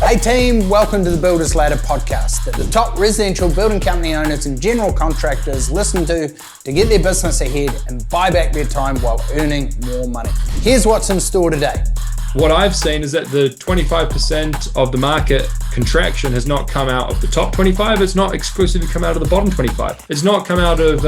Hey team, welcome to the Builders Ladder podcast that the top residential building company owners and general contractors listen to get their business ahead and buy back their time while earning more money. Here's what's in store today. What I've seen is that the 25% of the market contraction has not come out of the top 25. It's not exclusively come out of the bottom 25. It's not come out of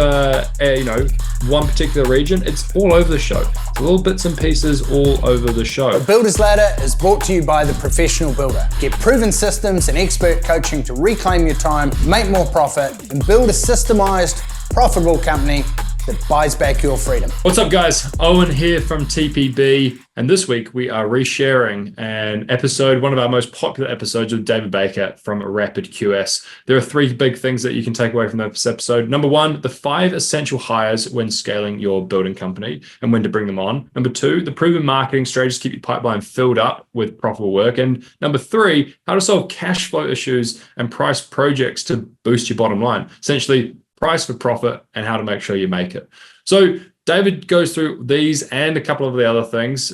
one particular region. It's all over the show. It's little bits and pieces all over the show. The Builders Ladder is brought to you by The Professional Builder. Get proven systems and expert coaching to reclaim your time, make more profit, and build a systemized, profitable company that buys back your freedom. What's up, guys? Owen here from TPB, and this week we are resharing an episode, one of our most popular episodes with David Baker from RapidQS. There are three big things that you can take away from this episode. Number one, the 5 essential hires when scaling your building company and when to bring them on. Number 2, the proven marketing strategies to keep your pipeline filled up with profitable work. And number 3, how to solve cash flow issues and price projects to boost your bottom line. Essentially, price for profit and how to make sure you make it. So David goes through these and a couple of the other things.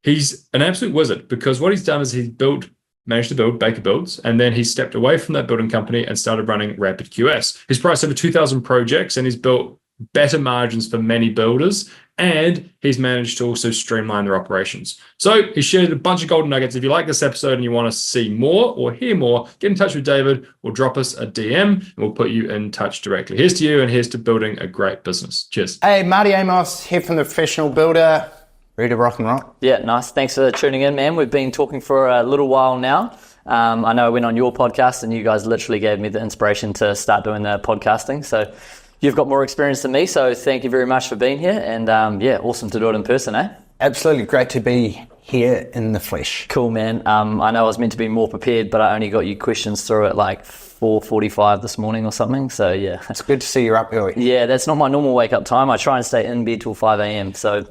He's an absolute wizard because what he's done is managed to build Baker Builds, and then he stepped away from that building company and started running RapidQS. He's priced over 2,000 projects and he's built better margins for many builders, and he's managed to also streamline their operations. So he shared a bunch of golden nuggets. If you like this episode and you want to see more or hear more, get in touch with David or drop us a DM and we'll put you in touch directly. Here's to you and here's to building a great business. Cheers. Hey, Marti Amos here from The Professional Builder. Ready to rock and roll? Yeah, nice. Thanks for tuning in, man. We've been talking for a little while now. I know I went on your podcast and you guys literally gave me the inspiration to start doing the podcasting. So you've got more experience than me, so thank you very much for being here. And awesome to do it in person, eh? Absolutely. Great to be here in the flesh. Cool, man. I know I was meant to be more prepared, but I only got you questions through at like 4:45 this morning or something. So, yeah. It's good to see you're up early. Yeah, that's not my normal wake-up time. I try and stay in bed till 5 a.m. So,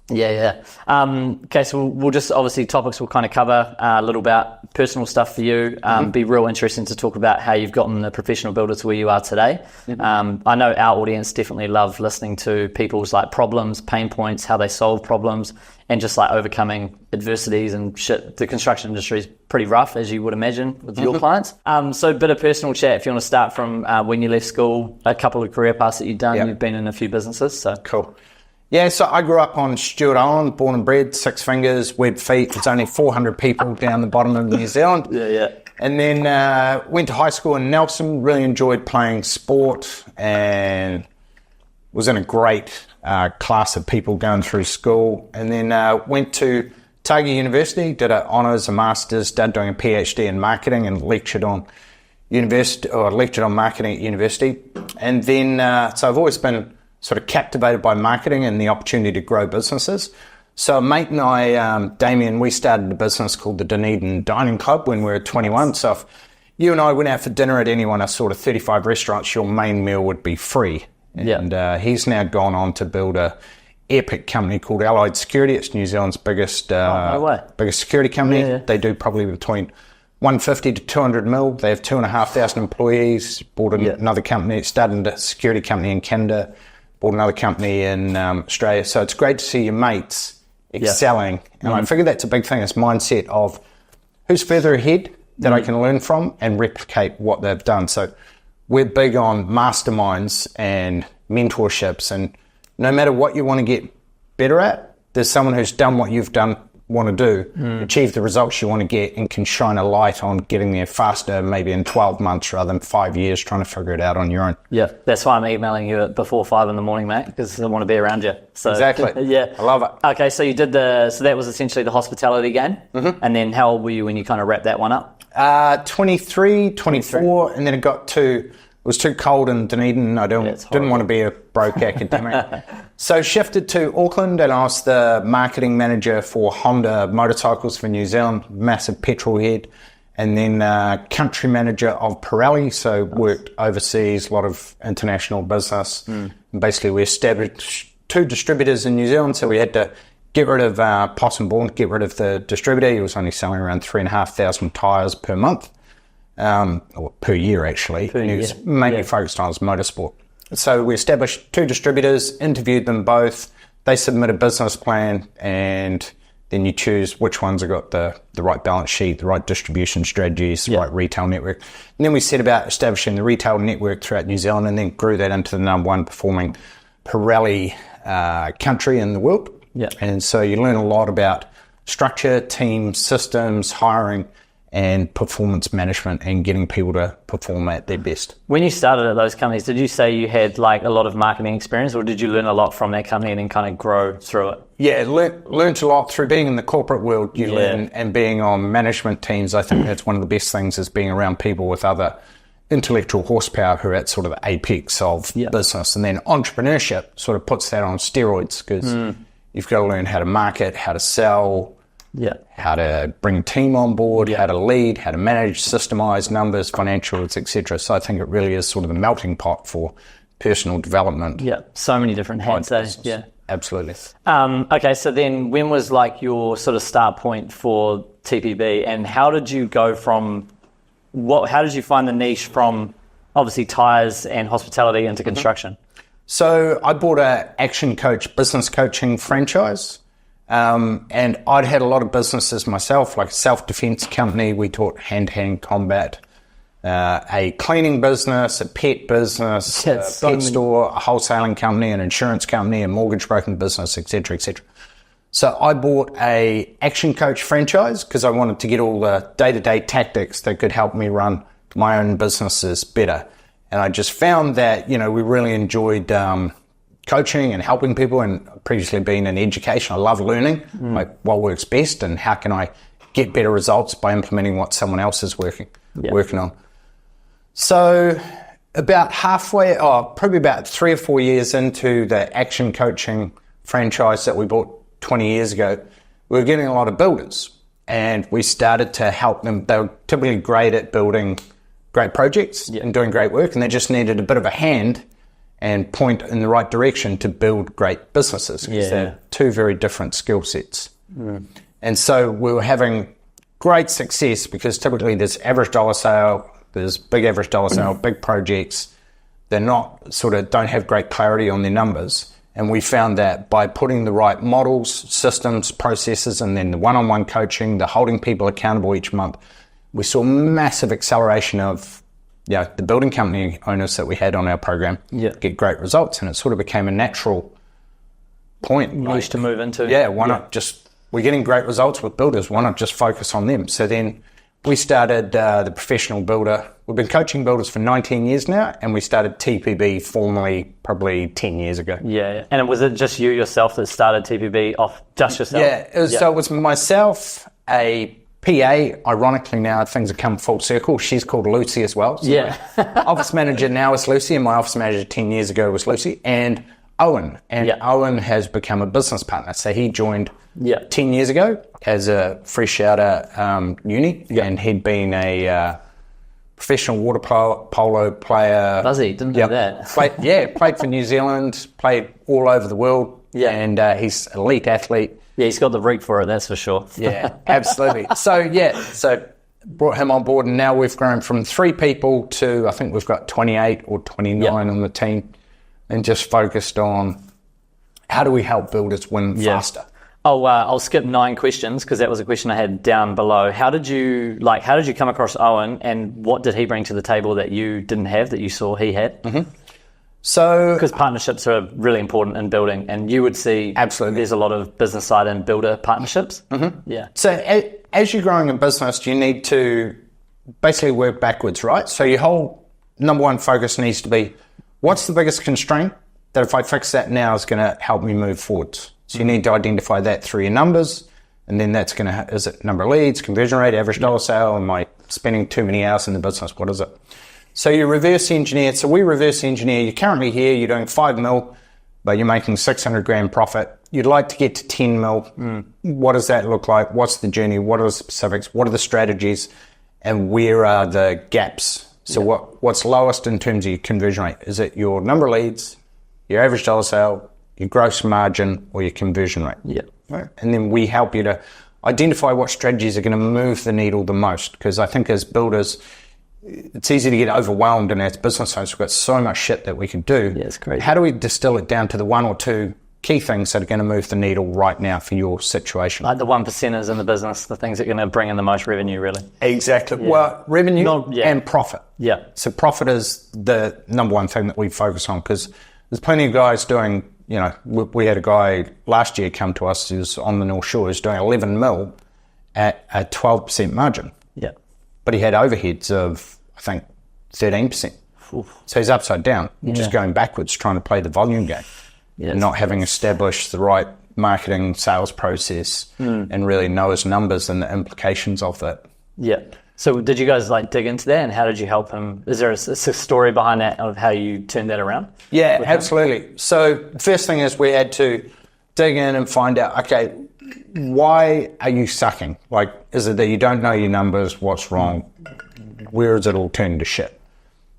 yeah. Okay, so we'll just, obviously, topics we'll kind of cover a little about personal stuff for you. Be real interesting to talk about how you've gotten the professional builder to where you are today. I know our audience definitely love listening to people's like problems, pain points, how they solve problems, and just like overcoming adversities and shit. The construction industry is pretty rough, as you would imagine, with your clients. So a bit of personal chat. If you want to start from when you left school, a couple of career paths that you've done. You've been in a few businesses. So cool. Yeah, so I grew up on Stewart Island, born and bred, 6 fingers, web feet. It's only 400 people down the bottom of New Zealand. Yeah. And then went to high school in Nelson, really enjoyed playing sport and was in a great class of people going through school. And then went to Otago University, did an honours, a master's, started doing a PhD in marketing and lectured on marketing at university. And then, so I've always been sort of captivated by marketing and the opportunity to grow businesses. So a mate and I, Damien, we started a business called the Dunedin Dining Club when we were 21. So if you and I went out for dinner at any one of sort of 35 restaurants, your main meal would be free. And he's now gone on to build a epic company called Allied Security. It's New Zealand's biggest security company. Yeah. They do probably between 150 to 200 mil. They have 2,500 employees. Bought another company, started a security company in Canada. Bought another company in Australia. So it's great to see your mates excelling. And I figure that's a big thing, this mindset of who's further ahead that I can learn from and replicate what they've done. So we're big on masterminds and mentorships. And no matter what you want to get better at, there's someone who's done what you've want to do, achieve the results you want to get, and can shine a light on getting there faster, maybe in 12 months rather than 5 years trying to figure it out on your own. Yeah, that's why I'm emailing you before 5 a.m, mate, because I want to be around you. So, exactly. Yeah. I love it. Okay, so you did so that was essentially the hospitality game. And then how old were you when you kind of wrapped that one up? 23, 24, and then it was too cold in Dunedin. I didn't want to be a broke academic. So shifted to Auckland, and I was the marketing manager for Honda motorcycles for New Zealand, massive petrol head, and then country manager of Pirelli, so worked overseas, a lot of international business. And basically we established 2 distributors in New Zealand, so we had to get rid of Possum Bourne, get rid of the distributor. He was only selling around 3,500 tyres per month. Or per year actually. He was mainly focused on his motorsport. So we established 2 distributors, interviewed them both. They submitted a business plan, and Then you choose which ones have got the right balance sheet, the right distribution strategies, the right retail network. And then we set about establishing the retail network throughout New Zealand, and then grew that into the number one performing Pirelli country in the world. Yeah. And so you learn a lot about structure, team, systems, hiring, and performance management, and getting people to perform at their best. When you started at those companies, did you say you had like a lot of marketing experience, or did you learn a lot from that company and then kind of grow through it? Yeah, learned a lot through being in the corporate world. You learn, and being on management teams. I think that's one of the best things, is being around people with other intellectual horsepower who are at sort of the apex of business. And then entrepreneurship sort of puts that on steroids, because you've got to learn how to market, how to sell, how to bring a team on board, how to lead, how to manage, systemize numbers, financials, etc. So I think it really is sort of the melting pot for personal development. Yeah, so many different hats. Yeah, absolutely. Okay, so then when was like your sort of start point for TPB, and how did you go from how did you find the niche from obviously tires and hospitality into construction? So I bought a Action Coach business coaching franchise. And I'd had a lot of businesses myself, like a self-defense company. We taught hand-to-hand combat, a cleaning business, a pet business, a pet store, a wholesaling company, an insurance company, a mortgage broking business, etc., etc. So I bought a Action Coach franchise because I wanted to get all the day-to-day tactics that could help me run my own businesses better. And I just found that, we really enjoyed coaching and helping people, and previously been in education. I love learning, like what works best and how can I get better results by implementing what someone else is working on. So about probably about 3 or 4 years into the Action Coaching franchise that we bought 20 years ago, we were getting a lot of builders, and we started to help them. They were typically great at building great projects and doing great work, and they just needed a bit of a hand and point in the right direction to build great businesses, because they're two very different skill sets. And so we were having great success, because typically there's average dollar sale, there's big average dollar sale, big projects. They're not don't have great clarity on their numbers. And we found that by putting the right models, systems, processes, and then the one-on-one coaching, the holding people accountable each month, we saw massive acceleration of the building company owners that we had on our program get great results, and it sort of became a natural point. Niche to move into. Why not just, we're getting great results with builders, why not just focus on them? So then we started the professional builder. We've been coaching builders for 19 years now, and we started TPB formally probably 10 years ago. Yeah. And was it just you yourself that started TPB off, just yourself? So it was myself, a PA, ironically now things have come full circle. She's called Lucy as well. So office manager now is Lucy, and my office manager 10 years ago was Lucy, and Owen. And Owen has become a business partner. So he joined 10 years ago as a fresh out of uni, and he'd been a professional water polo player. Buzzy, didn't know that. Played for New Zealand, played all over the world, and he's an elite athlete. Yeah, he's got the rig for it, that's for sure. Yeah, absolutely. So brought him on board, and now we've grown from 3 people to, I think we've got 28 or 29 on the team, and just focused on how do we help builders win faster. I'll skip 9 questions, because that was a question I had down below. How did you come across Owen, and what did he bring to the table that you didn't have, that you saw he had? So, because partnerships are really important in building, and you would see there's a lot of business side and builder partnerships. So as you're growing a business, you need to basically work backwards, right? So your whole number one focus needs to be, what's the biggest constraint that if I fix that now is going to help me move forwards? So you need to identify that through your numbers, and then that's going to, is it number of leads, conversion rate, average dollar sale, am I spending too many hours in the business? What is it? So you reverse engineer. So we reverse engineer. You're currently here, you're doing 5 mil, but you're making 600 grand profit. You'd like to get to 10 mil. What does that look like? What's the journey? What are the specifics? What are the strategies? And where are the gaps? So what's lowest in terms of your conversion rate? Is it your number of leads, your average dollar sale, your gross margin, or your conversion rate? Right. And then we help you to identify what strategies are going to move the needle the most. Because I think as builders, it's easy to get overwhelmed, and as business owners, we've got so much shit that we can do. Yeah, it's crazy. How do we distill it down to the 1 or 2 key things that are going to move the needle right now for your situation. Like the 1%ers in the business, the things that are going to bring in the most revenue, really. Exactly. Yeah. Well, revenue and profit. Yeah. So profit is the number one thing that we focus on, because there's plenty of guys doing, we had a guy last year come to us who's on the North Shore, who's doing 11 mil at a 12% margin. Yeah. But he had overheads of, I think, 13%. Oof. So he's upside down, just going backwards, trying to play the volume game. Yeah, not having established the right marketing sales process and really know his numbers and the implications of that. Yeah. So did you guys dig into that, and how did you help him? Is there a story behind that of how you turned that around? Yeah, absolutely. So the first thing is we had to dig in and find out, okay, why are you sucking? Is it that you don't know your numbers? What's wrong? Where is it all turned to shit?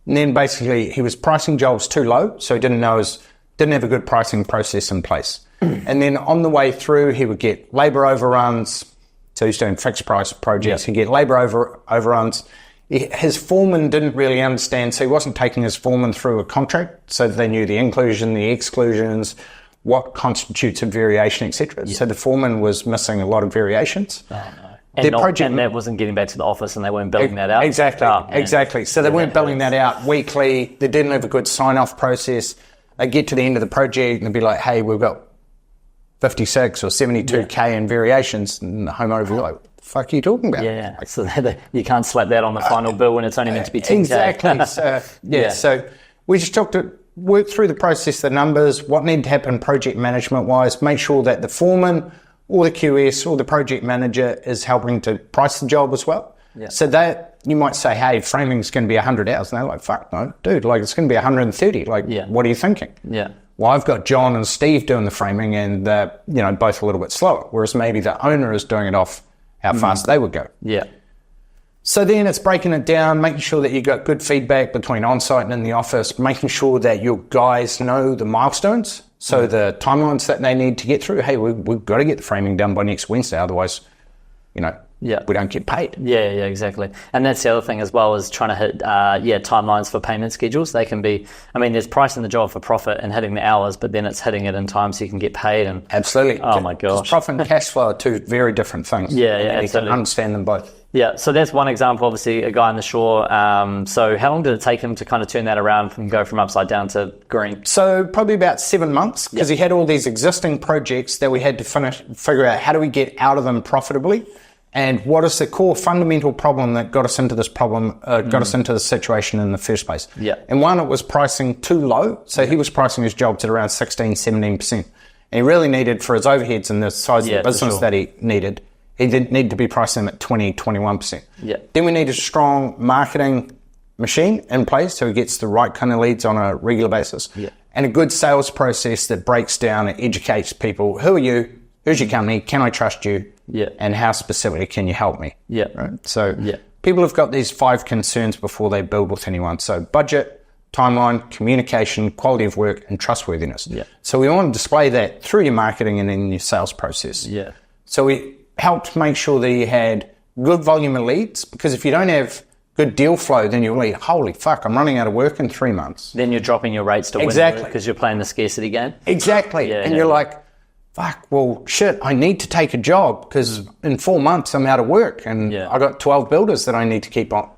And then basically he was pricing jobs too low, so he didn't have a good pricing process in place. And then on the way through, he would get labour overruns. So he's doing fixed price projects. He'd get labour overruns. His foreman didn't really understand, so he wasn't taking his foreman through a contract so that they knew the inclusion, the exclusions, what constitutes a variation, etc. So the foreman was missing a lot of variations. Oh, no. And that wasn't getting back to the office, and they weren't billing that out? Exactly. So they weren't billing that out weekly. They didn't have a good sign-off process. They get to the end of the project and they'd be like, hey, we've got 56 or 72K in variations. And the homeowner would be like, what the fuck are you talking about? Yeah, so you can't slap that on the final bill when it's only meant to be 10K. Exactly. So we just work through the process, the numbers, what needed to happen project management-wise, make sure that the foreman or the QS or the project manager is helping to price the job as well. Yeah. So that you might say, hey, framing's going to be 100 hours. And they're like, fuck no, dude, it's going to be 130. What are you thinking? Yeah. Well, I've got John and Steve doing the framing and they're, both a little bit slower. Whereas maybe the owner is doing it off how fast they would go. Yeah. So then it's breaking it down, making sure that you got good feedback between on-site and in the office, making sure that your guys know the milestones. So the timelines that they need to get through. Hey, we've got to get the framing done by next Wednesday. Otherwise, we don't get paid. Yeah, exactly. And that's the other thing as well, is trying to hit timelines for payment schedules. They can be, there's pricing the job for profit and hitting the hours, but then it's hitting it in time so you can get paid. And absolutely. Oh my gosh. Profit and cash flow are two very different things. Yeah, absolutely. You can understand them both. Yeah, so that's one example, obviously, a guy on the shore. So how long did it take him to kind of turn that around and go from upside down to green? So probably about 7 months, because he had all these existing projects that we had to figure out how do we get out of them profitably, and what is the core fundamental problem that got us into this situation in the first place. Yeah. And one, it was pricing too low. So he was pricing his jobs at around 16, 17%. And he really needed, for his overheads and the size of the business that he needed, he didn't need to be pricing them at 20, 21%. Yeah. Then we need a strong marketing machine in place so he gets the right kind of leads on a regular basis. Yeah. And a good sales process that breaks down and educates people. Who are you? Who's your company? Can I trust you? Yeah. And how specifically can you help me? Yeah. Right? So people have got these 5 concerns before they build with anyone. So budget, timeline, communication, quality of work, and trustworthiness. Yeah. So we want to display that through your marketing and in your sales process. Yeah. So we helped make sure that you had good volume of leads, because if you don't have good deal flow, then you'll lead, holy fuck, I'm running out of work in 3 months. Then you're dropping your rates to win because you're playing the scarcity game. Exactly. You're like, fuck, well, shit, I need to take a job because in 4 months I'm out of work and I got 12 builders that I need to keep on.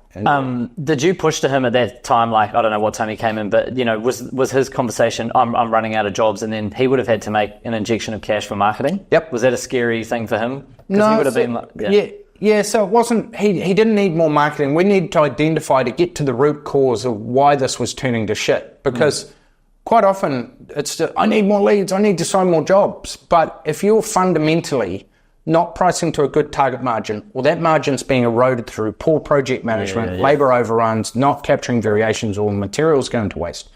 Did you push to him at that time, I don't know what time he came in, but, was his conversation, I'm running out of jobs, and then he would have had to make an injection of cash for marketing? Yep. Was that a scary thing for him? No. He would have been so it wasn't, he didn't need more marketing. We needed to identify, to get to the root cause of why this was turning to shit, because quite often it's I need more leads, I need to sign more jobs. But if you're fundamentally not pricing to a good target margin, or that margin's being eroded through poor project management, labour overruns, not capturing variations, or materials going to waste,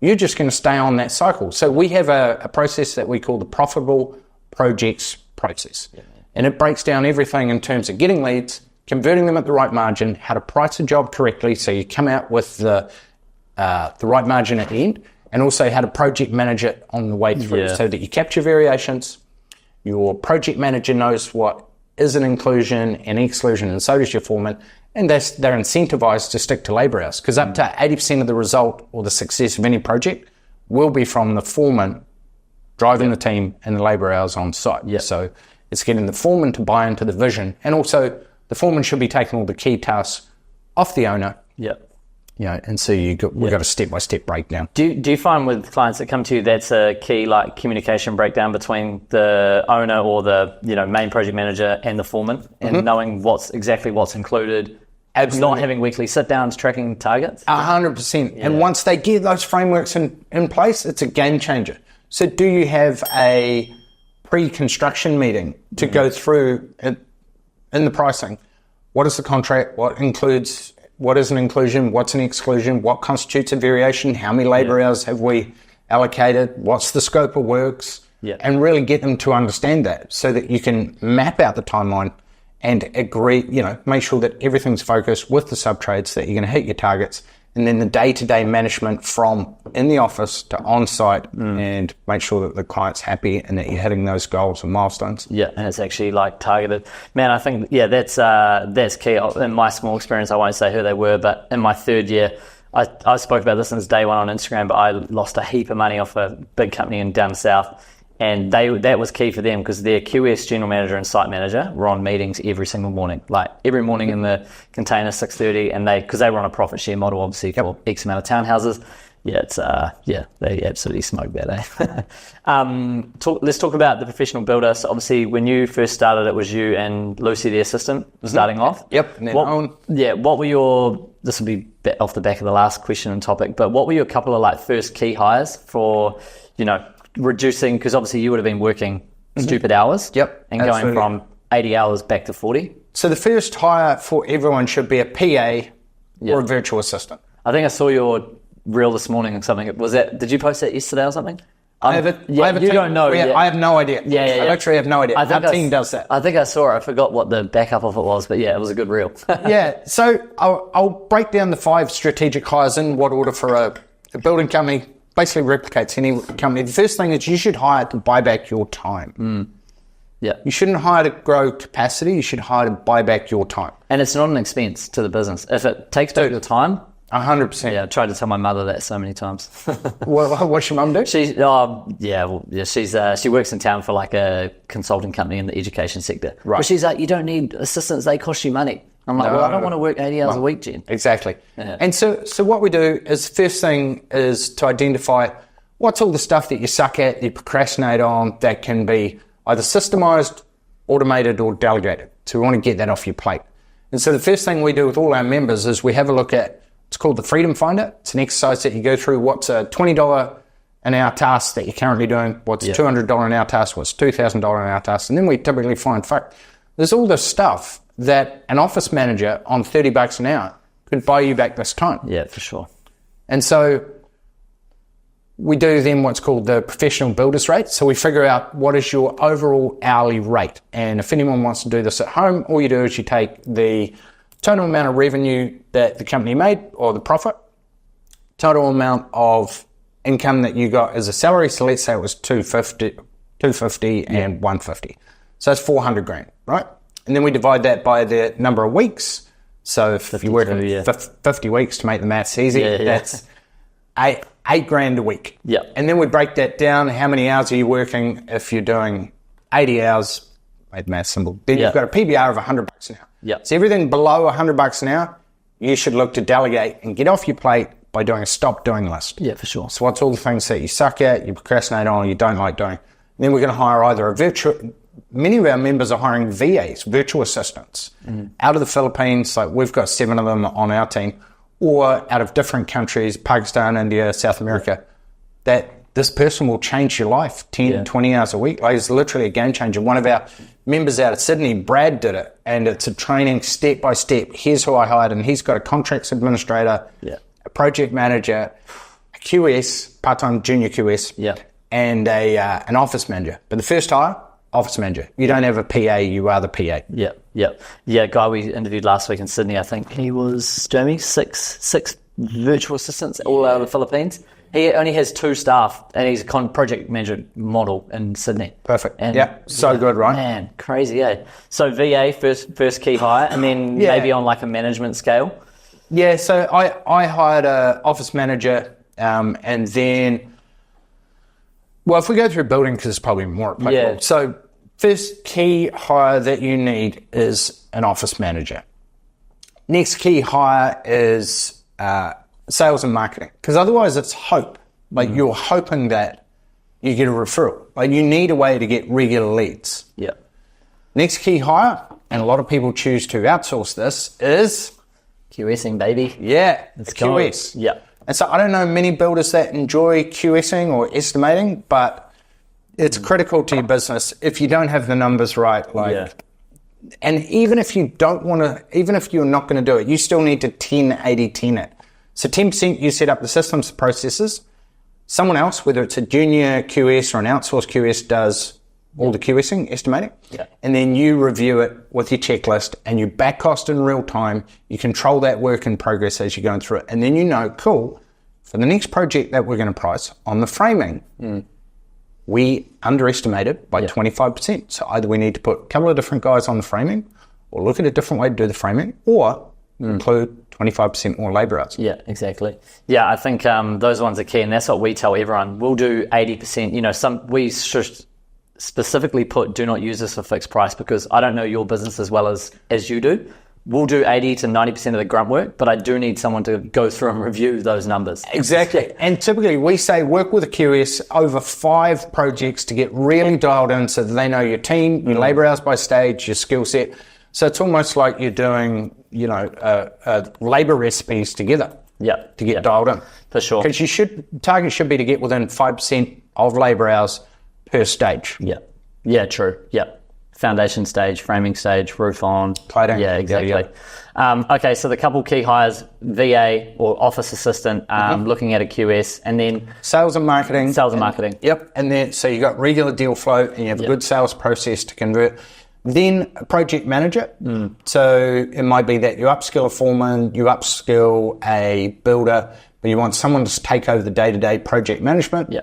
you're just going to stay on that cycle. So we have a process that we call the profitable projects process. And it breaks down everything in terms of getting leads, converting them at the right margin, how to price a job correctly so you come out with the right margin at the end, and also how to project manage it on the way through so that you capture variations. Your project manager knows what is an inclusion and exclusion, and so does your foreman, and they're incentivized to stick to labour hours, because up to 80% of the result or the success of any project will be from the foreman driving the team and the labour hours on site. So it's getting the foreman to buy into the vision, and also the foreman should be taking all the key tasks off the owner. And so we've got a step-by-step breakdown. Do you find with clients that come to you that's a key like communication breakdown between the owner or the main project manager and the foreman, and knowing what's included? Absolutely. Not having weekly sit-downs, tracking targets? 100%. And once they get those frameworks in place, it's a game changer. So do you have a pre-construction meeting to go through in the pricing? What is the contract? What includes? What is an inclusion? What's an exclusion? What constitutes a variation? How many labour hours have we allocated? What's the scope of works? And really get them to understand that, so that you can map out the timeline and agree, make sure that everything's focused with the sub-trades, that you're going to hit your targets, and then the day-to-day management from in the office to on-site, and make sure that the client's happy and that you're hitting those goals and milestones. And it's actually like targeted. Man, I think, that's key. In my small experience, I won't say who they were, but in my third year, I spoke about this since day one on Instagram, but I lost a heap of money off a big company in down south. And that was key for them, because their QS general manager and site manager were on meetings every single morning, like every morning in the container, 6:30, and because they were on a profit share model, obviously, for X amount of townhouses. They absolutely smoked that, let's talk about the professional builder. So obviously, when you first started, it was you and Lucy, the assistant, starting off. And then what were this will be off the back of the last question and topic, but what were your couple of like first key hires for, reducing, because obviously you would have been working stupid hours. And going from 80 hours back to 40. So the first hire for everyone should be a PA or a virtual assistant. I think I saw your reel this morning or something. Did you post that yesterday or something? I have it. You don't know. I have no idea. I literally have no idea. Our team does that. I think I saw it. I forgot what the backup of it was, but it was a good reel. So I'll break down the 5 strategic hires in what order for a building company. Basically replicates any company. The first thing is you should hire to buy back your time. You shouldn't hire to grow capacity. You should hire to buy back your time. And it's not an expense to the business. If it takes back your time... 100%. Yeah, I tried to tell my mother that so many times. What's your mum do? She works in town for like a consulting company in the education sector. Right. But she's like, you don't need assistants, they cost you money. I'm like, I don't want to work 80 hours a week, Jen. Exactly. And so what we do is, first thing is to identify what's all the stuff that you suck at, you procrastinate on, that can be either systemized, automated, or delegated. So we want to get that off your plate. And so the first thing we do with all our members is we have a look at, it's called the Freedom Finder. It's an exercise that you go through. What's a $20 an hour task that you're currently doing? What's a $200 an hour task? What's $2,000 an hour task? And then we typically find, there's all this stuff that an office manager on $30 an hour could buy you back this time. Yeah, for sure. And so we do then what's called the professional builders rate. So we figure out what is your overall hourly rate. And if anyone wants to do this at home, all you do is you take the total amount of revenue that the company made, or the profit, total amount of income that you got as a salary. So let's say it was 250 and 150. So that's 400 grand, right? And then we divide that by the number of weeks. So if you work 50 weeks, to make the maths easy, that's eight grand a week. And then we break that down. How many hours are you working? If you're doing 80 hours, made the maths simple, then you've got a PBR of $100 an hour. So everything below $100 an hour, you should look to delegate and get off your plate by doing a stop doing list. Yeah, for sure. So what's all the things that you suck at, you procrastinate on, you don't like doing? And then we're going to hire either a virtual... Many of our members are hiring VAs, virtual assistants, out of the Philippines. Like we've got 7 of them on our team, or out of different countries, Pakistan, India, South America, that this person will change your life 10, 20 hours a week. Like it's literally a game changer. One of our members out of Sydney, Brad, did it, and it's a training step by step. Here's who I hired, and he's got a contracts administrator, a project manager, a QS, part-time junior QS, and an office manager. But the first hire, office manager. You don't have a PA, you are the PA. Guy we interviewed last week in Sydney, I think he was, Jamie, six virtual assistants all out of the Philippines. He only has 2 staff, and he's a project manager model in Sydney. Perfect. And good, right? Man, crazy, So VA, first key hire, and then maybe on like a management scale? Yeah, so I hired an office manager, and then Well, if we go through building, because it's probably more applicable. Yeah. So first key hire that you need is an office manager. Next key hire is sales and marketing, because otherwise it's hope. Like you're hoping that you get a referral. Like you need a way to get regular leads. Yeah. Next key hire, and a lot of people choose to outsource this, is QSing, baby. it's go. QS. Yeah. And so I don't know many builders that enjoy QSing or estimating, but it's critical to your business. If you don't have the numbers right, and even if you don't want to, even if you're not going to do it, you still need to 10-80-10 it. So 10% you set up the systems, the processes. Someone else, whether it's a junior QS or an outsourced QS, does all the QSing, estimating. Yeah. And then you review it with your checklist and you back cost in real time. You control that work in progress as you're going through it. And then you know, cool, for the next project that we're going to price on the framing, we underestimated by 25%. So either we need to put a couple of different guys on the framing or look at a different way to do the framing or include 25% more labor hours. Yeah, exactly. Yeah, I think those ones are key, and that's what we tell everyone. We'll do 80%. You know, we should specifically put do not use this for fixed price, because I don't know your business as well as you do. We'll do 80 to 90% of the grunt work, but I do need someone to go through and review those numbers. Exactly. And typically we say work with a QS over 5 projects to get really dialed in so that they know your team, your labor hours by stage, your skill set. So it's almost like you're doing, labor recipes together. Yeah. To get dialed in. For sure. Because target should be to get within 5% of labor hours per stage. Yeah. Yeah, true. Yeah. Foundation stage, framing stage, roof on. Cladding. Yeah, exactly. Okay, so the couple key hires, VA or office assistant, looking at a QS, and then sales and marketing. Yep. And then so you got regular deal flow and you have a good sales process to convert. Then a project manager. So it might be that you upskill a foreman, you upskill a builder, but you want someone to take over the day-to-day project management. Yeah.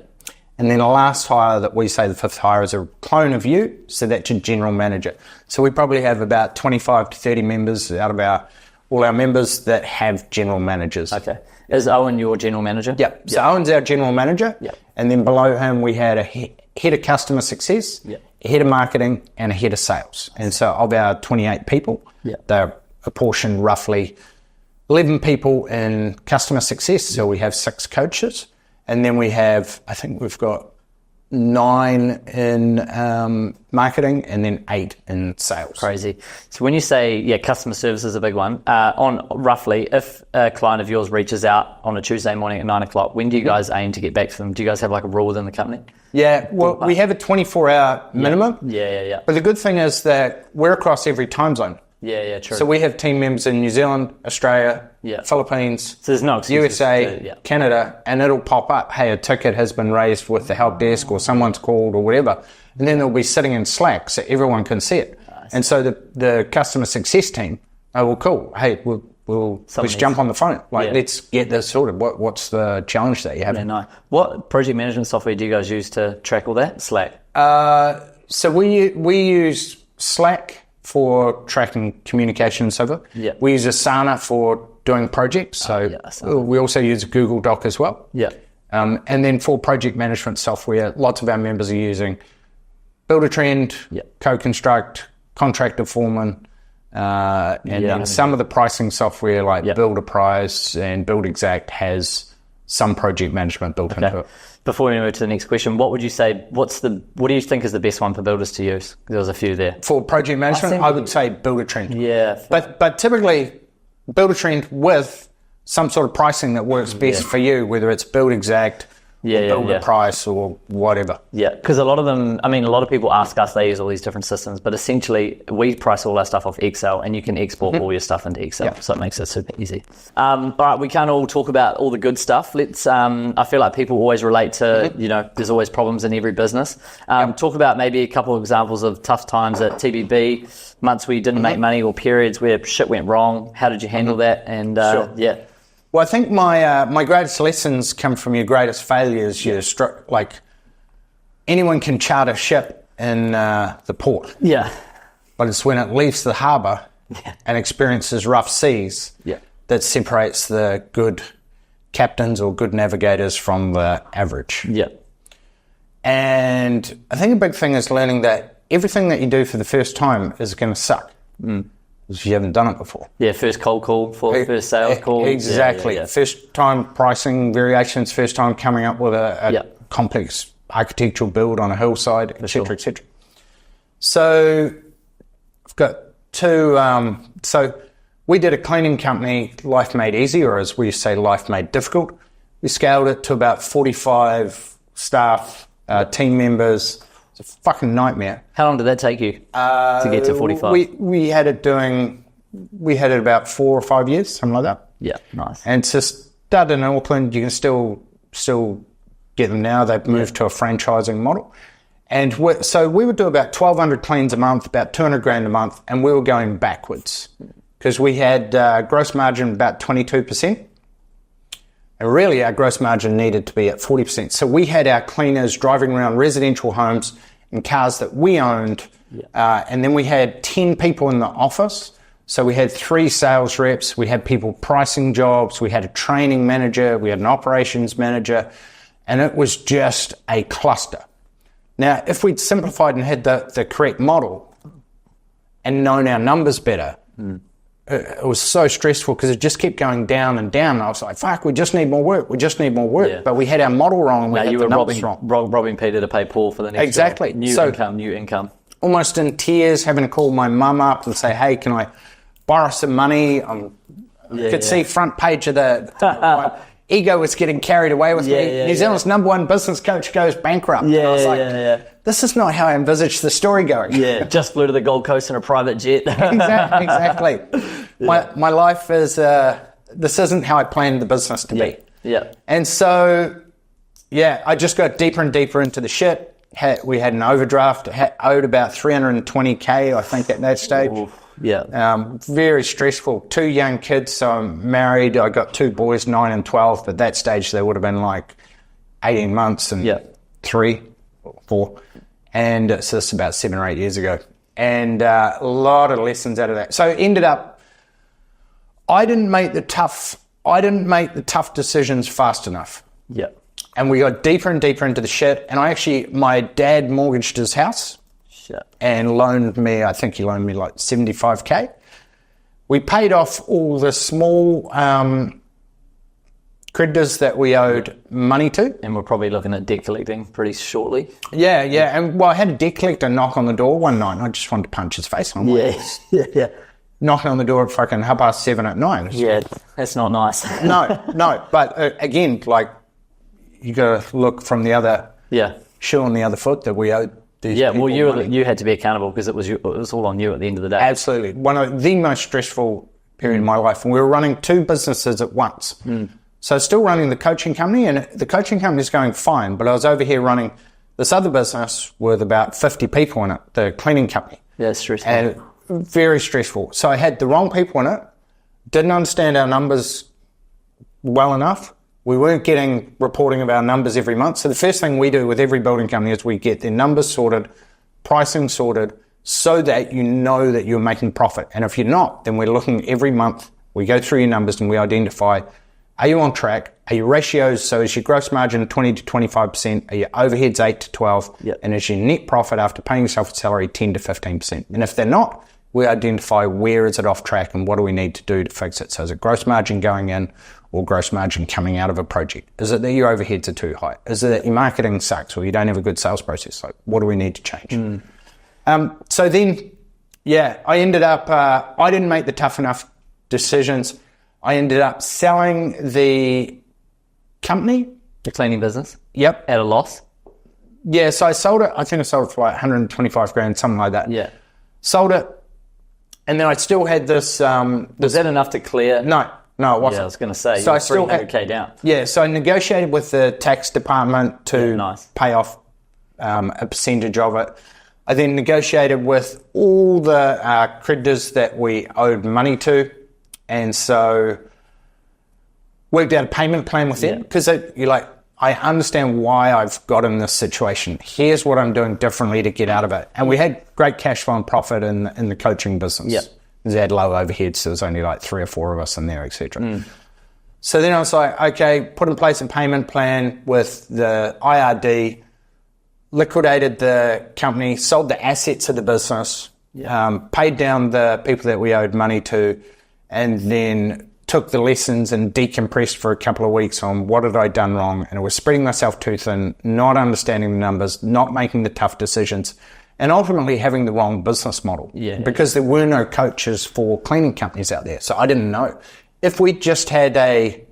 And then the last hire that we say, the 5th hire, is a clone of you. So that's your general manager. So we probably have about 25 to 30 members out of all our members that have general managers. Okay. Is Owen your general manager? Yep. So Owen's our general manager. Yep. And then below him, we had a head of customer success, a head of marketing, and a head of sales. And so of our 28 people, they're apportioned roughly 11 people in customer success. So we have 6 coaches. And then we have, I think we've got 9 in marketing and then 8 in sales. Crazy. So when you say, customer service is a big one, on roughly, if a client of yours reaches out on a Tuesday morning at 9 o'clock, when do you guys aim to get back to them? Do you guys have like a rule within the company? Yeah, well, we have a 24-hour minimum. Yeah. But the good thing is that we're across every time zone. Yeah, true. So we have team members in New Zealand, Australia, Philippines, so there's no USA, Canada, and it'll pop up, hey, a ticket has been raised with the help desk or someone's called or whatever. And then they'll be sitting in Slack so everyone can see it. And so the customer success team, oh, well, cool. Hey, let's jump on the phone. Let's get this sorted. What's the challenge that you have? Yeah, no. What project management software do you guys use to track all that? Slack? So we use Slack for tracking communication and so forth. Yeah. We use Asana for doing projects. So we also use Google Doc as well. Yeah. And then for project management software, lots of our members are using Builder-Trend, Co-Construct, Contractor Foreman, and then some of the pricing software like Builder Price and Build Exact has some project management built into it. Before we move to the next question, what would you say? What do you think is the best one for builders to use? There was a few there. For project management, I would say Builder-Trend. Yeah. But typically, Builder-Trend with some sort of pricing that works best for you, whether it's Build Exact, Builder Price or whatever. Yeah, because a lot of people ask us, they use all these different systems, but essentially we price all our stuff off Excel and you can export all your stuff into Excel. So it makes it super easy. All right, we can't all talk about all the good stuff. Let's, I feel like people always relate to, there's always problems in every business. Talk about maybe a couple of examples of tough times at TBB, months where you didn't make money or periods where shit went wrong. How did you handle that? And Well, I think my greatest lessons come from your greatest failures. Like anyone can chart a ship in the port. Yeah. But it's when it leaves the harbour and experiences rough seas that separates the good captains or good navigators from the average. Yeah. And I think a big thing is learning that everything that you do for the first time is going to suck. Because you haven't done it before. Yeah, first cold call, first sales call. Exactly. Yeah. First time pricing variations, first time coming up with a complex architectural build on a hillside, etc., etc. So I've got two. So we did a cleaning company, Life Made Easy, or as we say, Life Made Difficult. We scaled it to about 45 staff, team members. It's a fucking nightmare. How long did that take you to get to 45? We had it about 4 or 5 years, something like that. Yeah, nice. And to start in Auckland, you can still get them now. They've moved to a franchising model. And so we would do about 1,200 cleans a month, about 200 grand a month, and we were going backwards because we had gross margin about 22%. And really, our gross margin needed to be at 40%. So we had our cleaners driving around residential homes in cars that we owned. And then we had 10 people in the office. So we had 3 sales reps. We had people pricing jobs. We had a training manager. We had an operations manager. And it was just a cluster. Now, if we'd simplified and had the correct model and known our numbers better, it was so stressful because it just kept going down and down. And I was like, fuck, we just need more work. We just need more work. Yeah. But we had our model wrong. We had the numbers wrong. Robbing Peter to pay Paul for the next exactly. job. New income. Almost in tears, having to call my mum up and say, hey, can I borrow some money? I could see front page of the... ego was getting carried away with me. New Zealand's number one business coach goes bankrupt. And I was like, this is not how I envisaged the story going. Yeah, just flew to the Gold Coast in a private jet. Exactly. My life is, this isn't how I planned the business to be. Yeah. And so, I just got deeper and deeper into the shit. We had an overdraft, owed about 320K, I think, at that stage. Oof. Very stressful. 2 young kids, so I'm married. I got 2 boys, 9 and 12. But that stage, they would have been like 18 months and 3 or 4. And so this is about 7 or 8 years ago. And a lot of lessons out of that. So ended up, I didn't make the tough decisions fast enough. Yeah. And we got deeper and deeper into the shit. And my dad mortgaged his house. And loaned me, I think he loaned me like 75K. We paid off all the small creditors that we owed money to. And we're probably looking at debt collecting pretty shortly. Yeah. And I had a debt collector knock on the door one night. I just wanted to punch his face. Yeah. Knocking on the door at fucking 7:30 at night. Yeah, that's not nice. No. But again, like, you got to look from the other shoe on the other foot that we owed. Well, you had to be accountable because it was all on you at the end of the day. Absolutely. One of the most stressful period in my life. And we were running 2 businesses at once. So still running the coaching company, and the coaching company is going fine, but I was over here running this other business with about 50 people in it, the cleaning company. Yeah, it's stressful. And very stressful. So I had the wrong people in it, didn't understand our numbers well enough. We weren't getting reporting of our numbers every month. So the first thing we do with every building company is we get their numbers sorted, pricing sorted, so that you know that you're making profit. And if you're not, then we're looking every month. We go through your numbers and we identify, are you on track? Are your ratios, so is your gross margin 20 to 25%? Are your overheads 8 to 12? Yep. And is your net profit after paying yourself a salary 10 to 15%? And if they're not, we identify where is it off track and what do we need to do to fix it. So is it gross margin going in or gross margin coming out of a project? Is it that your overheads are too high? Is it that your marketing sucks or you don't have a good sales process? Like, what do we need to change? So then, I ended up, I didn't make the tough enough decisions. I ended up selling the company. The cleaning business? Yep. At a loss? Yeah, so I sold it. I think I sold it for like 125 grand, something like that. Yeah. Sold it. And then I still had this... was that enough to clear? No, it wasn't. Yeah, I was going to say, so you I still had 300K down. Yeah, so I negotiated with the tax department to pay off a percentage of it. I then negotiated with all the creditors that we owed money to. And so worked out a payment plan with them because you're like, I understand why I've got in this situation. Here's what I'm doing differently to get out of it. And we had great cash flow and profit in the coaching business. Yeah. They had low overheads, so there's only like 3 or 4 of us in there, etc. So then I was like, okay, put in place a payment plan with the IRD, liquidated the company, sold the assets of the business, paid down the people that we owed money to, and then took the lessons and decompressed for a couple of weeks on what had I done wrong. And I was spreading myself too thin, not understanding the numbers, not making the tough decisions, and ultimately having the wrong business model. Because there were no coaches for cleaning companies out there. So I didn't know. If we just had a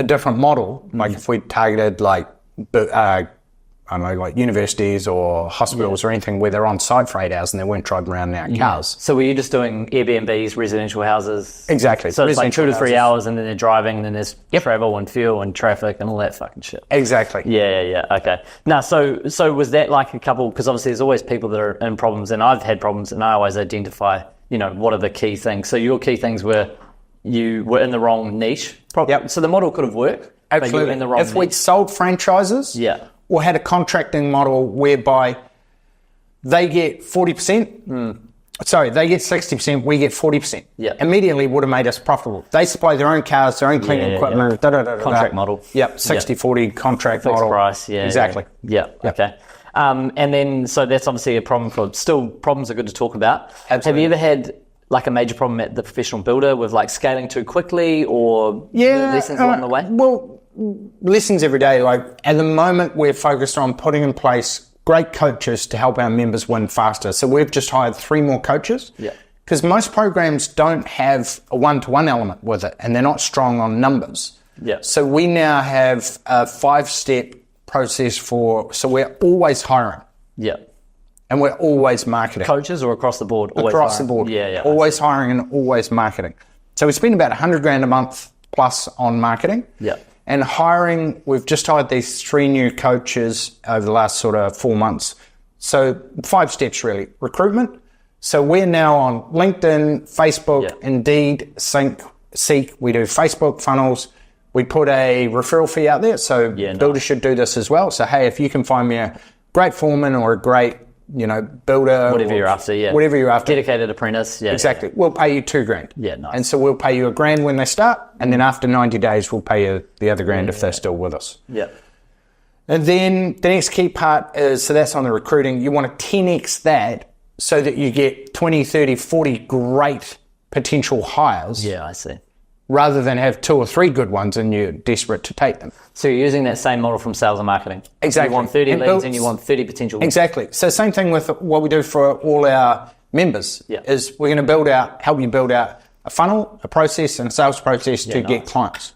different model, like if we targeted like I don't know, like universities or hospitals or anything where they're on site for 8 hours and they weren't driving around in our cars. So were you just doing Airbnbs, residential houses? Exactly. So it's like 2 to 3 hours and then they're driving and then there's travel and fuel and traffic and all that fucking shit. Exactly. Yeah. Okay. Now, so was that like a couple, because obviously there's always people that are in problems, and I've had problems, and I always identify, what are the key things. So your key things were you were in the wrong niche. So the model could have worked. Absolutely. But you were in the wrong niche. We'd sold franchises. Or had a contracting model whereby they get 40%. Sorry, they get 60%, we get 40%. Immediately would have made us profitable. They supply their own cars, their own cleaning equipment. Contract model. 60-40 contract fixed model. Price, exactly. Okay. And then, so that's obviously a problem still, problems are good to talk about. Absolutely. Have you ever had like a major problem at the professional builder with like scaling too quickly or lessons along the way? Well, lessons every day. Like at the moment, we're focused on putting in place great coaches to help our members win faster. So we've just hired 3 more coaches. Because most programs don't have a one-to-one element with it, and they're not strong on numbers. So we now have a 5-step process so we're always hiring. And we're always marketing. Coaches or across the board? Always across the board. Always hiring and always marketing. So we spend about $100,000 a month plus on marketing. And hiring, we've just hired these 3 new coaches over the last sort of 4 months. So 5 steps really. Recruitment. So we're now on LinkedIn, Facebook, Indeed, Seek. We do Facebook funnels. We put a referral fee out there. So builders should do this as well. So, hey, if you can find me a great foreman or a great, builder. Whatever you're after, Whatever you're after. Dedicated apprentice, Exactly. We'll pay you $2,000. Nice. And so we'll pay you $1,000 when they start, and then after 90 days, we'll pay you the other $1,000 if they're still with us. And then the next key part is, so that's on the recruiting. You want to 10x that so that you get 20, 30, 40 great potential hires. I see. Rather than have 2 or 3 good ones and you're desperate to take them. So you're using that same model from sales and marketing. Exactly. You want 30 leads and you want 30 potential leads. Exactly. So same thing with what we do for all our members is we're going to help you build out a funnel, a process, and a sales process to get clients.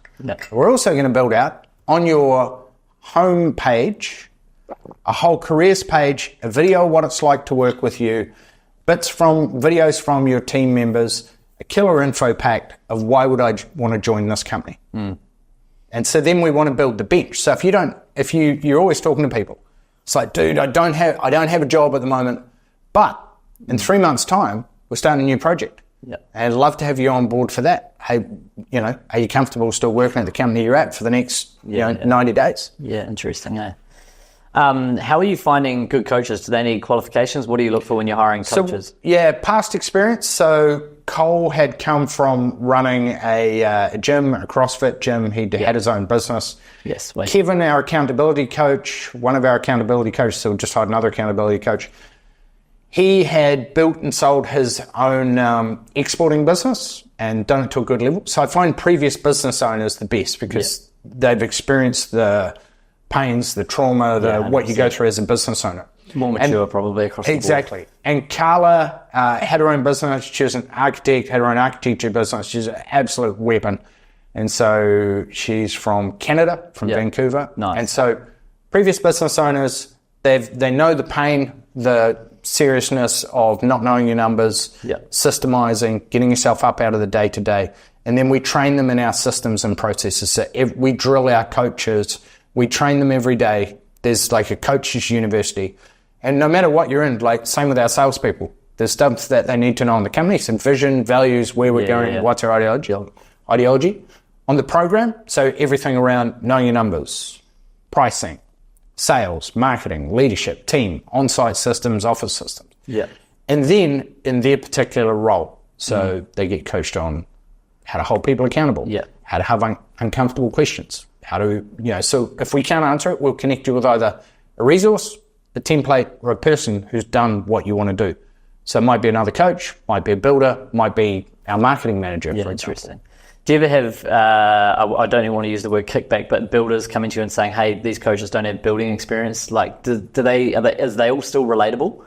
We're also going to build out on your home page a whole careers page, a video of what it's like to work with you, videos from your team members, a killer info pack of why would I want to join this company. And so then we want to build the bench. So if you're always talking to people, it's like, dude, I don't have a job at the moment, but in 3 months' time, we're starting a new project. And I'd love to have you on board for that. Hey, are you comfortable still working at the company you're at for the next 90 days? Yeah, interesting. How are you finding good coaches? Do they need qualifications? What do you look for when you're hiring coaches? Past experience. So Cole had come from running a gym, a CrossFit gym. He had his own business. Yes. Kevin, our accountability coach, one of our accountability coaches, so we just hired another accountability coach. He had built and sold his own exporting business and done it to a good level. So I find previous business owners the best because they've experienced the pains, the trauma, what you go through as a business owner. More mature probably across the board. Exactly. And Carla had her own business. She was an architect, had her own architecture business. She's an absolute weapon. And so she's from Canada, from Vancouver. Nice. And so previous business owners, they know the pain, the seriousness of not knowing your numbers, systemizing, getting yourself up out of the day-to-day. And then we train them in our systems and processes. So we drill our coaches. We train them every day. There's like a coach's university. And no matter what you're in, like same with our salespeople, there's stuff that they need to know on the company, some vision, values, where we're going, what's our ideology. On the program, so everything around knowing your numbers, pricing, sales, marketing, leadership, team, on-site systems, office systems. And then in their particular role, so they get coached on how to hold people accountable, how to have uncomfortable questions, How do, so if we can't answer it, we'll connect you with either a resource, a template, or a person who's done what you want to do. So it might be another coach, might be a builder, might be our marketing manager, for interesting. example. Do you ever have, I don't even want to use the word kickback, but builders coming to you and saying, hey, these coaches don't have building experience? Like, is they all still relatable?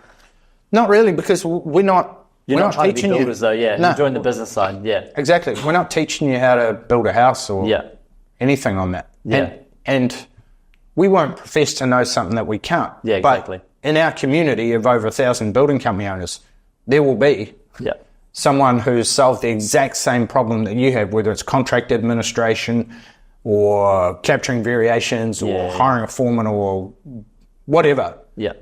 Not really, because we're not trying teaching to be builders, though, No. You're doing the business side, Exactly. We're not teaching you how to build a house or anything on that. Yeah. And we won't profess to know something that we can't. Yeah, exactly. But in our community of over 1,000 building company owners, there will be someone who's solved the exact same problem that you have, whether it's contract administration or capturing variations or hiring a foreman or whatever. Yeah.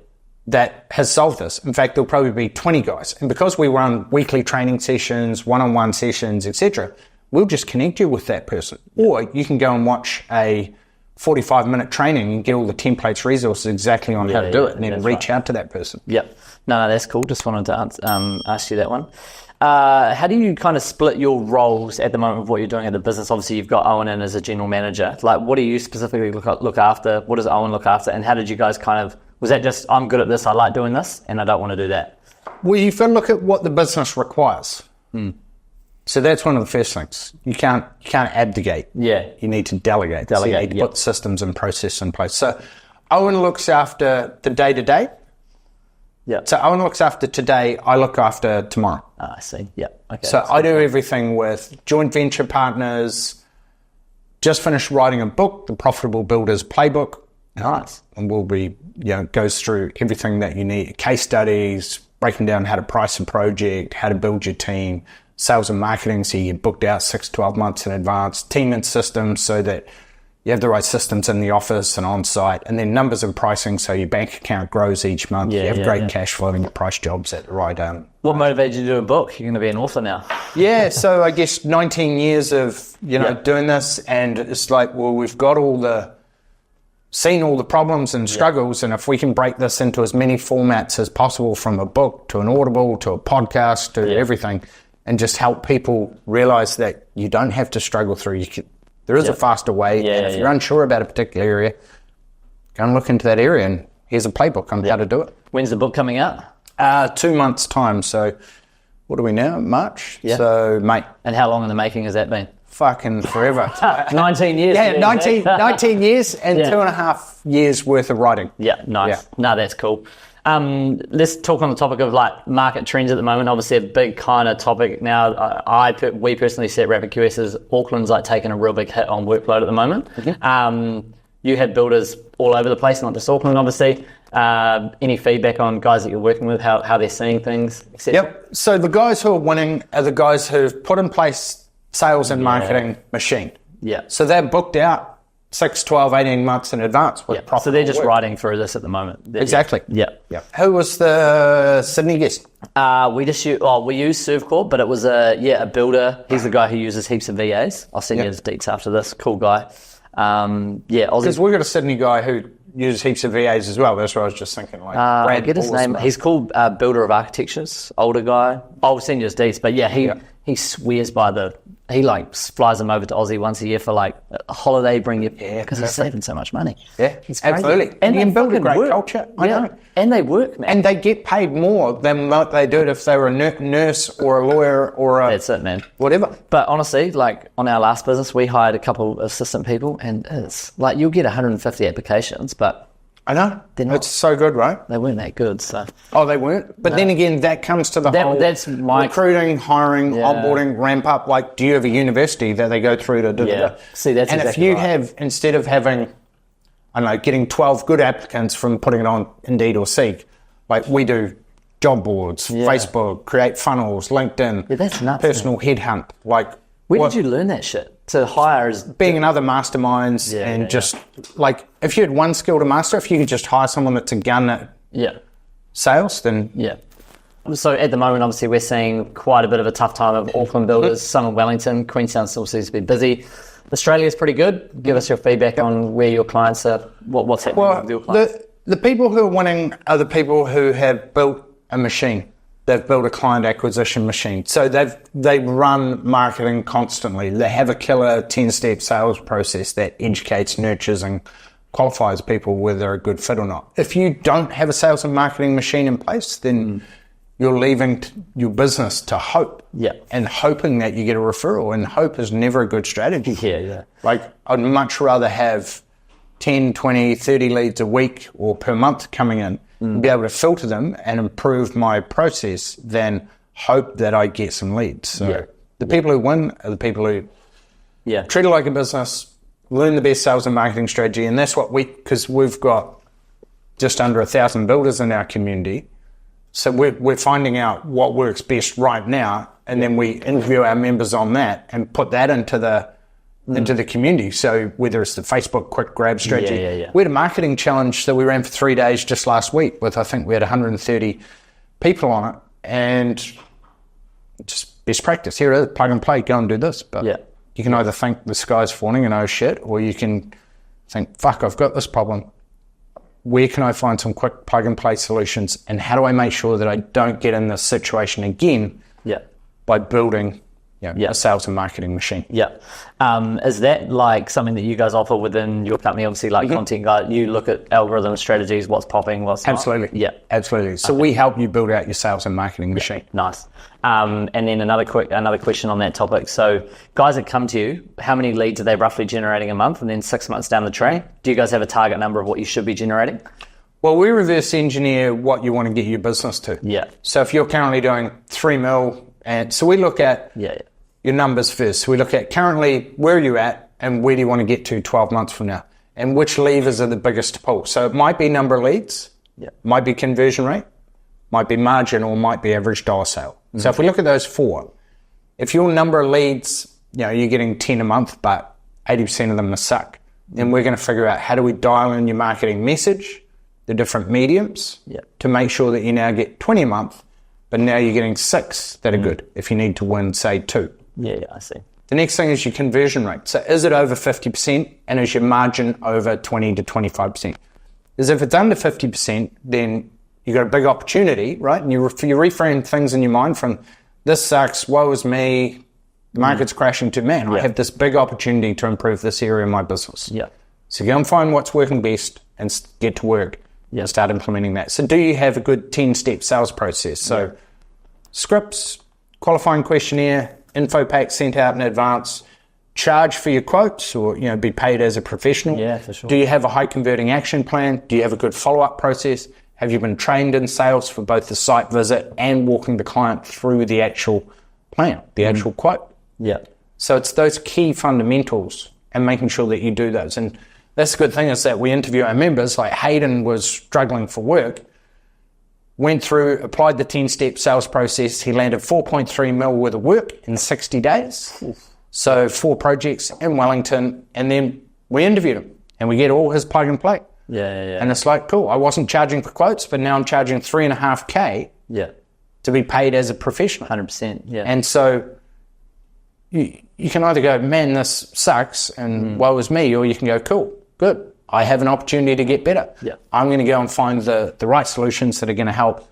That has solved this. In fact, there'll probably be 20 guys. And because we run weekly training sessions, one-on-one sessions, etc., we'll just connect you with that person. Or you can go and watch a 45-minute training and get all the templates, resources exactly on how to do it, and then reach out to that person. Yep. No, that's cool. Just wanted to ask you that one. How do you kind of split your roles at the moment of what you're doing at the business? Obviously, you've got Owen in as a general manager. Like, what do you specifically look after? What does Owen look after? And how did you guys was that just, I'm good at this, I like doing this, and I don't want to do that? Well, you've got to look at what the business requires. So that's one of the first things. You can't abdicate. Yeah. You need to delegate. So you need to put systems and process in place. So Owen looks after the day-to-day. Yeah. So Owen looks after today, I look after tomorrow. I see. Yeah. Okay. So I do everything with joint venture partners. Just finished writing a book, The Profitable Builders Playbook. Nice. And we'll be, goes through everything that you need. Case studies, breaking down how to price a project, how to build your team, sales and marketing, so you get booked out 6 to 12 months in advance, team and systems so that you have the right systems in the office and on site, and then numbers and pricing so your bank account grows each month. You have great cash flow and you price jobs at the right What motivated you to do a book? You're going to be an author now. Yeah, so I guess 19 years of, doing this, and it's like, well, we've got seen all the problems and struggles, and if we can break this into as many formats as possible, from a book to an Audible to a podcast to everything, and just help people realize that you don't have to struggle through. There is a faster way, and if you're unsure about a particular area, go and look into that area, and here's a playbook on how to do it. When's the book coming out? 2 months' time. So what are we now? March? Yeah. So, mate. And how long in the making has that been? Fucking forever. 19 years. Yeah, 19 years and 2.5 years worth of writing. Yeah, nice. Yeah. No, that's cool. Let's talk on the topic of like market trends at the moment. Obviously a big kind of topic now. We personally see at RapidQS as Auckland's like taking a real big hit on workload at the moment. Mm-hmm. You had builders all over the place, not just Auckland, obviously. Any feedback on guys that you're working with, how they're seeing things, etc.? Yep. So the guys who are winning are the guys who've put in place sales and marketing machine. Yeah. So they're booked out 6, 12, 18 months in advance with So they're just riding through this at the moment. Exactly. Yeah. Who was the Sydney guest? We use Servcorp, but it was a builder. He's the guy who uses heaps of VAs. I'll send you his deets after this. Cool guy. Because we've got a Sydney guy who uses heaps of VAs as well. That's what I was just thinking. Like, I get his name. He's called Builder of Architectures. Older guy. I'll send you his deets. But he swears by he like flies them over to Aussie once a year for like a holiday, because he's saving so much money. Yeah, it's crazy. Absolutely. And you can build a great culture. I know. And they work, man. And they get paid more than what they do if they were a nurse or a lawyer or That's it, man. Whatever. But honestly, like on our last business, we hired a couple of assistant people, and it's like you'll get 150 applications, but I know. It's so good, right? They weren't that good, so. Oh, they weren't? But then again, that comes to the whole that's my recruiting, hiring, onboarding, ramp up. Like, do you have a university that they go through to do that? See, that's and exactly if you have, instead of having, getting 12 good applicants from putting it on Indeed or Seek, like we do job boards, Facebook, create funnels, LinkedIn, that's nuts, personal headhunt. Like, where did you learn that shit? To hire as being in other masterminds just like if you had one skill to master, if you could just hire someone that's a gun at sales, then So at the moment, obviously, we're seeing quite a bit of a tough time of Auckland builders. Some of Wellington, Queenstown still seems to be busy. Australia's pretty good. Give us your feedback on where your clients are. What's happening with your clients? The people who are winning are the people who have built a machine. They've built a client acquisition machine. So they run marketing constantly. They have a killer 10-step sales process that educates, nurtures, and qualifies people whether they're a good fit or not. If you don't have a sales and marketing machine in place, then you're leaving your business to hope. Yeah. And hoping that you get a referral. And hope is never a good strategy. Yeah. Like, I'd much rather have 10, 20, 30 leads a week or per month coming in and be able to filter them and improve my process than hope that I get some leads. So the people who win are the people who treat it like a business, learn the best sales and marketing strategy. And that's what because we've got just under 1,000 builders in our community. So we're finding out what works best right now, and then we interview our members on that and put that into the community. So whether it's the Facebook quick grab strategy, we had a marketing challenge that we ran for 3 days just last week with, I think we had 130 people on it, and just best practice. Here it is, plug and play, go and do this. But you can either think the sky's falling and oh shit, or you can think, fuck, I've got this problem. Where can I find some quick plug and play solutions, and how do I make sure that I don't get in this situation again by building a sales and marketing machine? Is that like something that you guys offer within your company? Obviously, like content guy, you look at algorithm strategies, what's popping, what's not. Absolutely. So we help you build out your sales and marketing machine. Nice. And then another question on that topic. So guys that come to you, how many leads are they roughly generating a month? And then 6 months down the track, do you guys have a target number of what you should be generating? Well, we reverse engineer what you want to get your business to. So if you're currently doing 3 mil, and so we look at your numbers first. So we look at currently where are you at and where do you want to get to 12 months from now, and which levers are the biggest to pull. So it might be number of leads, might be conversion rate, might be margin, or might be average dollar sale. So if we look at those 4, if your number of leads, you're getting 10 a month, but 80% of them are suck, then we're going to figure out how do we dial in your marketing message, the different mediums, to make sure that you now get 20 a month, but now you're getting 6 that are good if you need to win, say, 2. I see. The next thing is your conversion rate. So is it over 50%, and is your margin over 20 to 25%? Because if it's under 50%, then you've got a big opportunity, right? And you reframe things in your mind from this sucks, woe is me, the market's crashing to, man, I have this big opportunity to improve this area of my business. So go and find what's working best and get to work and start implementing that. So do you have a good 10-step sales process? So scripts, qualifying questionnaire, info pack sent out in advance, charge for your quotes, or be paid as a professional. For sure. Do you have a high converting action plan? Do you have a good follow-up process? Have you been trained in sales for both the site visit and walking the client through the actual plan, the actual quote? So it's those key fundamentals and making sure that you do those. And that's the good thing, is that we interview our members. Like Hayden was struggling for work, went through, applied the 10-step sales process. He landed 4.3 mil worth of work in 60 days. So 4 projects in Wellington, and then we interviewed him and we get all his plug and play. And it's like, cool, I wasn't charging for quotes, but now I'm charging $3.5K to be paid as a professional. 100%. And so you can either go, man, this sucks and woe is me, or you can go, cool, good, I have an opportunity to get better. I'm going to go and find the right solutions that are going to help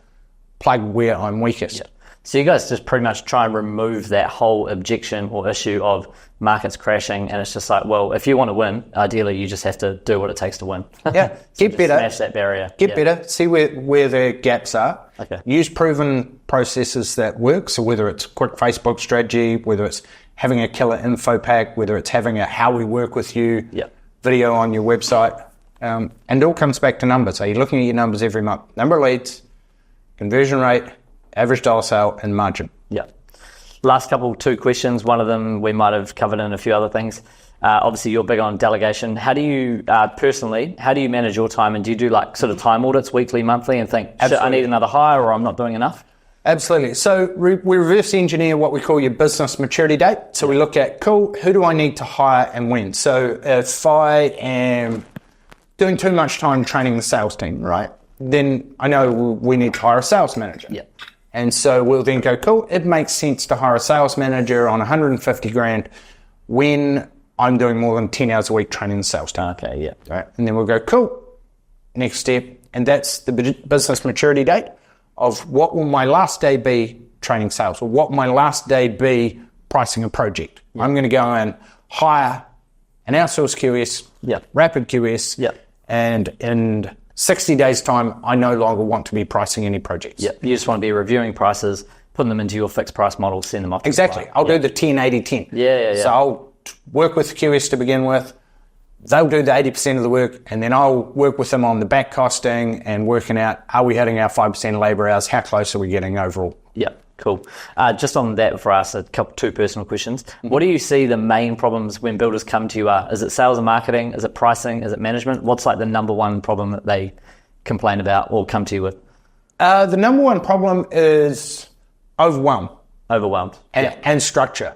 plug where I'm weakest. So you guys just pretty much try and remove that whole objection or issue of markets crashing, and it's just like, well, if you want to win, ideally you just have to do what it takes to win. Get better. Smash that barrier. Get better. See where the gaps are. Use proven processes that work. So whether it's quick Facebook strategy, whether it's having a killer info pack, whether it's having a how we work with you video on your website, and it all comes back to numbers. Are you looking at your numbers every month? Number of leads, conversion rate, average dollar sale, and margin. Last 2 questions. One of them we might have covered in a few other things. Obviously, you're big on delegation. How do you, personally, how do you manage your time? And do you do like sort of time audits weekly, monthly, and think, shit, I need another hire, or I'm not doing enough? Absolutely. So we reverse engineer what we call your business maturity date. So we look at, cool, who do I need to hire and when? So if I am doing too much time training the sales team, right, then I know we need to hire a sales manager. And so we'll then go, cool, it makes sense to hire a sales manager on 150 grand when I'm doing more than 10 hours a week training the sales team. Right? And then we'll go, cool, next step, and that's the business maturity date. of what will my last day be training sales, or what will my last day be pricing a project. I'm going to go and hire an outsourced QS, RapidQS, and in 60 days' time, I no longer want to be pricing any projects. You just want to be reviewing prices, putting them into your fixed price model, send them off. Exactly. I'll do the 10-80-10. So I'll work with the QS to begin with. They'll do the 80% of the work, and then I'll work with them on the back costing and working out, are we hitting our 5% labour hours? How close are we getting overall? Yeah, cool. Just on that for us, two personal questions. What do you see the main problems when builders come to you are? Is it sales and marketing? Is it pricing? Is it management? What's like the number one problem that they complain about or come to you with? The number one problem is overwhelmed. And structure.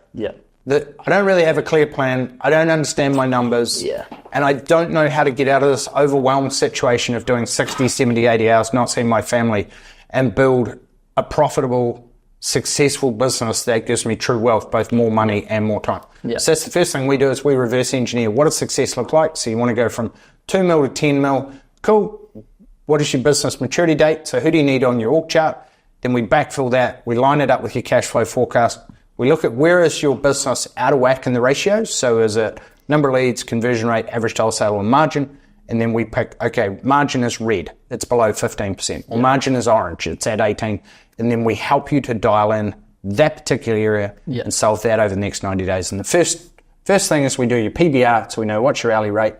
I don't really have a clear plan. I don't understand my numbers. And I don't know how to get out of this overwhelmed situation of doing 60, 70, 80 hours, not seeing my family, and build a profitable, successful business that gives me true wealth, both more money and more time. So that's the first thing we do is we reverse engineer. What does success look like? So you want to go from 2 mil to 10 mil. Cool. What is your business maturity date? So who do you need on your org chart? Then we backfill that. We line it up with your cash flow forecast. We look at where is your business out of whack in the ratios. So is it number of leads, conversion rate, average dollar sale, or margin? And then we pick, okay, margin is red. It's below 15%. Or margin is orange. It's at 18. And then we help you to dial in that particular area and solve that over the next 90 days. And the first thing is we do your PBR, so we know what's your hourly rate.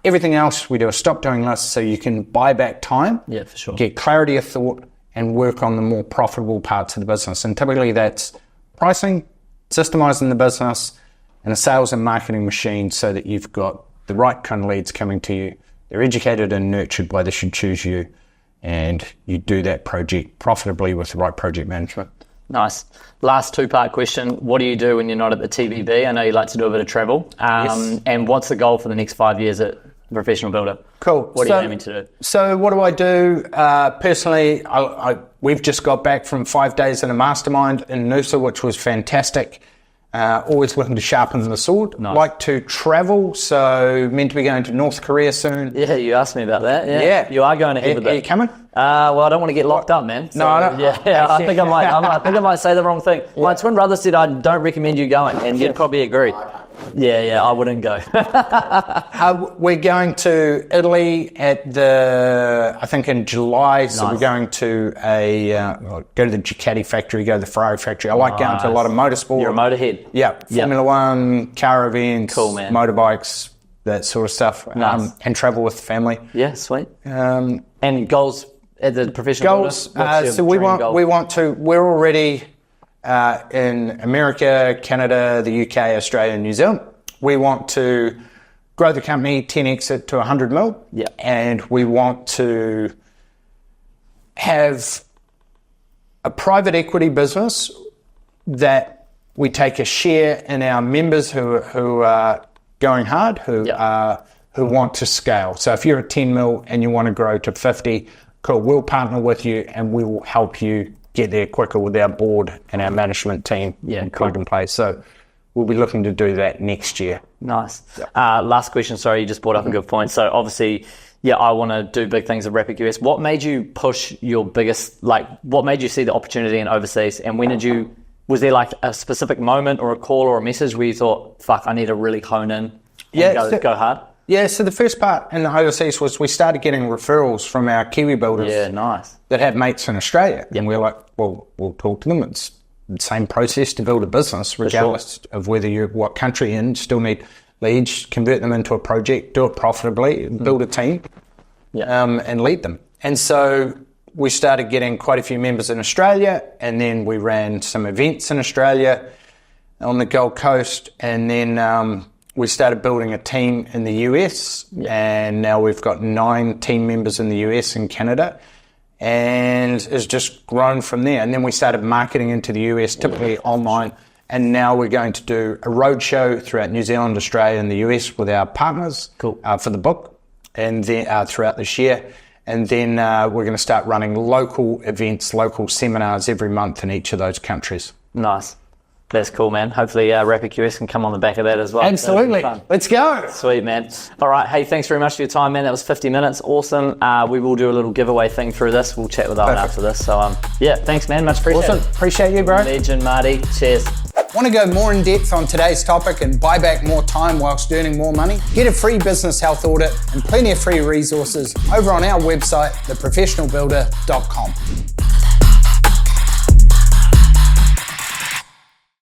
Everything else, we do a stop doing list so you can buy back time, for sure. Get clarity of thought, and work on the more profitable parts of the business. And typically that's pricing, systemizing the business, and a sales and marketing machine so that you've got the right kind of leads coming to you. They're educated and nurtured why they should choose you, and you do that project profitably with the right project management. Nice. Last two-part question. What do you do when you're not at the TBB? I know you like to do a bit of travel. And what's the goal for the next 5 years at Professional Builder? Cool. What are you aiming to do? So what do I do? Personally, we've just got back from 5 days in a mastermind in Noosa, which was fantastic. Always looking to sharpen the sword. Nice. Like to travel, so meant to be going to North Korea soon. Yeah, you asked me about that. Yeah. You are going ahead with it. Are you coming? Well, I don't want to get locked up, man. So, no, I don't. I think I might say the wrong thing. My twin brother said I don't recommend you going, and you'd probably agree. Yeah, I wouldn't go. We're going to Italy I think in July. So we're going to go to the Ducati factory, go to the Ferrari factory. I like going to a lot of motorsport. You're a motorhead. Yeah, Formula One, car events, cool, man. Motorbikes, that sort of stuff. Nice. And travel with the family. Yeah, sweet. And goals at the Professional goals. Builder? So we're already in America, Canada, the UK, Australia, and New Zealand. We want to grow the company 10x it to 100 mil. And we want to have a private equity business that we take a share in our members who are going hard, who want to scale. So if you're at 10 mil and you want to grow to 50, cool, we'll partner with you and we will help you get there quicker with our board and our management team plug and play. So we'll be looking to do that next year. Nice. Last question. Sorry, you just brought up a good point. So obviously, I want to do big things at RapidQS. What made you push your biggest, what made you see the opportunity in overseas? And was there like a specific moment or a call or a message where you thought, fuck, I need to really hone in and go hard? Yeah, so the first part in the overseas was we started getting referrals from our Kiwi builders that have mates in Australia. And we're like, well, we'll talk to them. It's the same process to build a business, regardless of whether you're what country you're in. Still need leads, convert them into a project, do it profitably, build a team, and lead them. And so we started getting quite a few members in Australia, and then we ran some events in Australia on the Gold Coast, and then we started building a team in the US, and now we've got 9 team members in the US and Canada, and it's just grown from there. And then we started marketing into the US, typically online, and now we're going to do a roadshow throughout New Zealand, Australia, and the US with our partners for the book, and then throughout this year. And then we're going to start running local events, local seminars every month in each of those countries. Nice. That's cool, man. Hopefully RapidQS can come on the back of that as well. Absolutely. Let's go. Sweet, man. All right. Hey, thanks very much for your time, man. That was 50 minutes. Awesome. We will do a little giveaway thing through this. We'll chat with Owen after this. So, yeah, thanks, man. Much appreciated. Awesome. Appreciate you, bro. Legend, Marty. Cheers. Want to go more in depth on today's topic and buy back more time whilst earning more money? Get a free business health audit and plenty of free resources over on our website, theprofessionalbuilder.com.